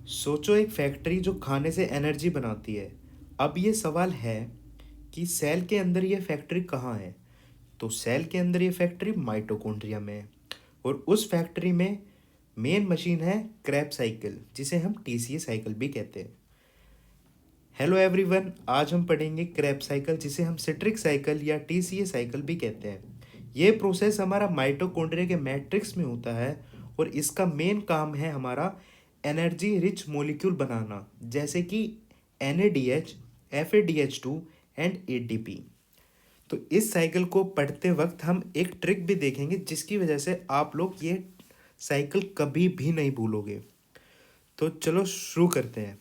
सोचो एक फैक्ट्री जो खाने से एनर्जी बनाती है। अब ये सवाल है कि सेल के अंदर ये फैक्ट्री कहाँ है। तो सेल के अंदर ये फैक्ट्री माइटोकॉन्ड्रिया में है। और उस फैक्ट्री में मेन मशीन है क्रैब साइकिल, जिसे हम टीसीए साइकिल भी कहते हैं। हेलो एवरीवन, आज हम पढ़ेंगे क्रैब साइकिल, जिसे हम सिट्रिक साइकिल या टीसीए साइकिल भी कहते हैं। ये प्रोसेस हमारा माइटोकॉन्ड्रिया के मैट्रिक्स में होता है और इसका मेन काम है हमारा एनर्जी रिच मॉलिक्यूल बनाना, जैसे कि NADH, FADH2 एंड ATP। तो इस साइकिल को पढ़ते वक्त हम एक ट्रिक भी देखेंगे, जिसकी वजह से आप लोग ये साइकिल कभी भी नहीं भूलोगे। तो चलो शुरू करते हैं।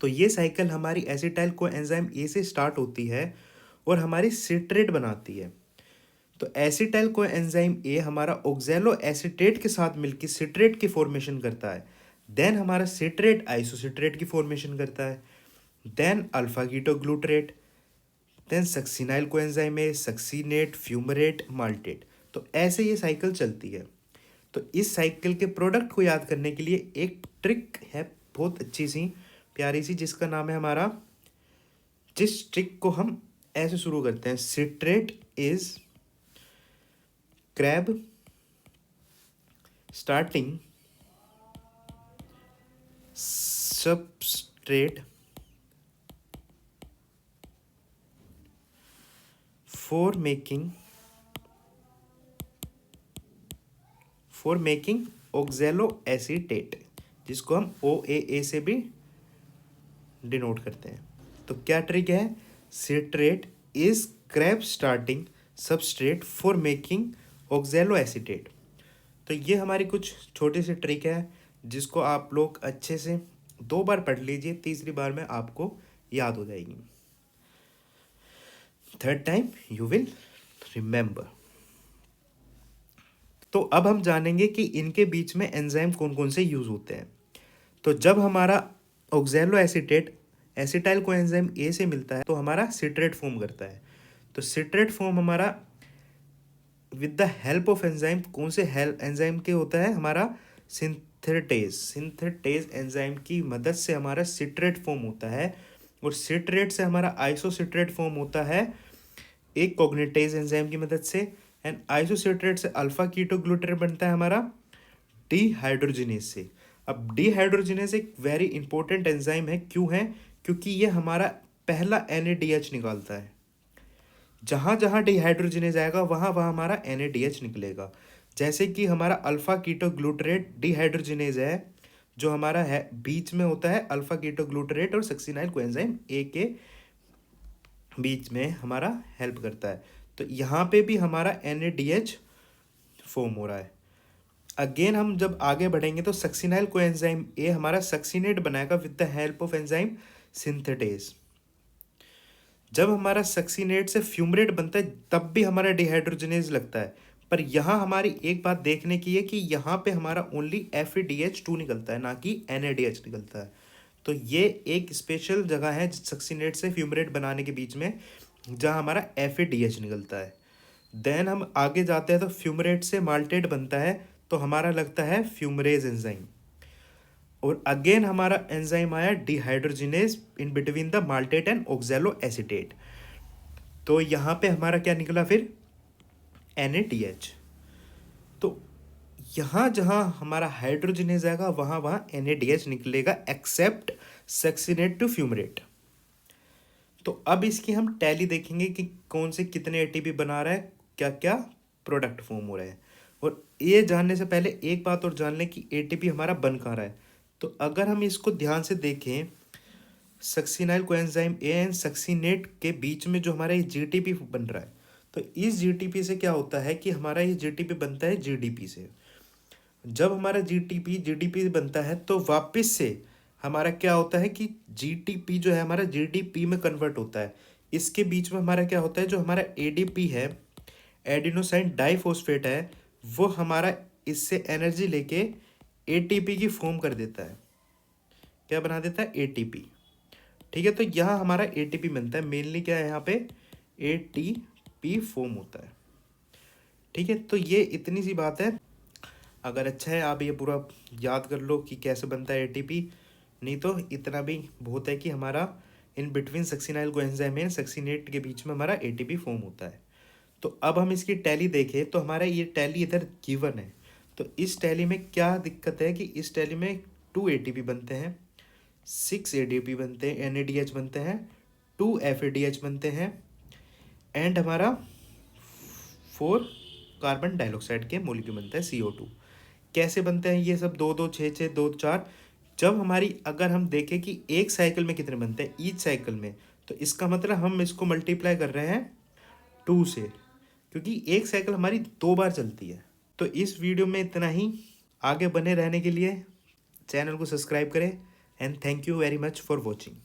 तो ये साइकिल हमारी एसिटाइल कोएंजाइम ए से स्टार्ट होती है और हमारी सिट्रेट बनाती है। तो एसिटाइल कोएंजाइम ए हमारा ऑक्सैलो एसीटेट के साथ मिलकर सिट्रेट की फॉर्मेशन करता है। देन हमारा सिट्रेट आइसोसिट्रेट की फॉर्मेशन करता है। Then alpha ketoglutarate, then succinyl coenzyme A, succinate, fumarate, malate. तो ऐसे ये साइकिल चलती है। तो इस साइकिल के प्रोडक्ट को याद करने के लिए एक ट्रिक है, बहुत अच्छी सी प्यारी सी, जिसका नाम है हमारा, जिस ट्रिक को हम ऐसे शुरू करते हैं: citrate is crab starting substrate for making oxalo acetate, जिसको हम OAA से भी डिनोट करते हैं। तो क्या ट्रिक है? Citrate is crab starting substrate for making oxalo acetate. तो ये हमारी कुछ छोटी सी ट्रिक है, जिसको आप लोग अच्छे से 2 बार पढ़ लीजिए, तीसरी बार में आपको याद हो जाएगी। Third time you will remember. तो अब हम जानेंगे कि इनके बीच में एंजाइम कौन कौन से यूज होते हैं। तो जब हमारा oxalo acetate acetyl coenzyme A से मिलता है तो हमारा सिट्रेट फॉर्म करता है। तो सिट्रेट फॉर्म हमारा with the help of enzyme, कौन से हेल्प एंजाइम के होता है? हमारा सिंथेटेज एंजाइम की मदद से हमारा सिट्रेट फॉर्म होता है। और सिट्रेट से हमारा आइसोसिट्रेट फॉर्म होता है एक कोग्निटेज एंजाइम की मदद से। एंड आइसोसिट्रेट से अल्फा कीटोग्लूटारेट बनता है हमारा डीहाइड्रोजिनेज से। अब डीहाइड्रोजिनेज एक वेरी इंपॉर्टेंट एंजाइम है। क्यों है? क्योंकि ये हमारा पहला NADH निकालता है। जहाँ जहाँ डिहाइड्रोजिनेज आएगा वहाँ वहाँ हमारा NADH निकलेगा। जैसे कि हमारा अल्फा कीटोग्लूटरेट डिहाइड्रोजिनेज है, जो हमारा है बीच में होता है अल्फा कीटोग्लूटरेट और सक्सिनाइल कोएंजाइम ए के बीच में हमारा हेल्प करता है। तो यहाँ पे भी हमारा NADH फॉर्म हो रहा है। अगेन हम जब आगे बढ़ेंगे तो सक्सिनाइल कोएंजाइम ए हमारा सक्सीनेट बनाएगा with the help of enzyme synthetase. जब हमारा सक्सीनेट से फ्यूमरेट बनता है तब भी हमारा डिहाइड्रोजनेज लगता है। पर यहाँ हमारी एक बात देखने की है कि यहाँ पे हमारा ओनली FADH2 निकलता है, ना कि NADH निकलता है। तो ये एक स्पेशल जगह है सक्सीनेट से फ्यूमरेट बनाने के बीच में, जहाँ हमारा FADH निकलता है। देन हम आगे जाते हैं तो फ्यूमरेट से माल्टेट बनता है, तो हमारा लगता है फ्यूमरेज एंजाइम। और अगेन हमारा एंजाइम आया dehydrogenase in between the malate and oxaloacetate. तो यहाँ पे हमारा क्या निकला फिर? NADH। तो यहाँ जहाँ हमारा हाइड्रोजिनेज आएगा वहाँ वहाँ NADH निकलेगा, एक्सेप्ट सक्सीनेट टू फ्यूमरेट। तो अब इसकी हम टैली देखेंगे कि कौन से कितने ATP बना रहा है, क्या क्या प्रोडक्ट फॉर्म हो रहा है। और ये जानने से पहले एक बात और जान लें कि ATP हमारा बन कहाँ रहा है। तो अगर हम इसको ध्यान से देखें, succinyl coenzyme A and succinate के बीच में जो हमारा ये GTP बन रहा है, तो इस GTP से क्या होता है कि हमारा ये GTP बनता है GDP से। जब हमारा GDP बनता है तो वापस से हमारा क्या होता है कि GTP जो है हमारा GDP में कन्वर्ट होता है। इसके बीच में हमारा क्या होता है, जो हमारा ADP है, एडिनोसाइन डाइफॉस्फेट है, वो हमारा इससे एनर्जी लेके ATP की फॉर्म कर देता है। क्या बना देता है? ATP। ठीक है, तो यहाँ हमारा ATP बनता है। मेनली क्या है यहाँ पे? ATP फॉर्म होता है। ठीक है, तो ये इतनी सी बात है। अगर अच्छा है आप ये पूरा याद कर लो कि कैसे बनता है ATP, नहीं तो इतना भी बहुत है कि हमारा in between succinyl coenzyme and succinate के बीच में हमारा एटीपी फॉर्म होता है। तो अब हम इसकी टैली देखें तो हमारा ये टैली इधर गिवन है। तो इस टैली में क्या दिक्कत है कि इस टैली में 2 एटीपी बनते हैं, 6 एडीपी बनते हैं, एनएडीएच बनते हैं, 2 एफएडीएच बनते हैं एंड हमारा 4 कार्बन डाइऑक्साइड के मॉलिक्यूल बनता है CO2। कैसे बनते हैं ये सब? 2 2 6 6 2 4। जब हमारी अगर हम देखें कि एक साइकिल में कितने बनते हैं ईच साइकिल में, तो इसका मतलब हम इसको मल्टीप्लाई कर रहे हैं 2 से, क्योंकि एक साइकिल हमारी 2 बार चलती है। तो इस वीडियो में इतना ही। आगे बने रहने के लिए चैनल को सब्सक्राइब करें and thank you very much for watching.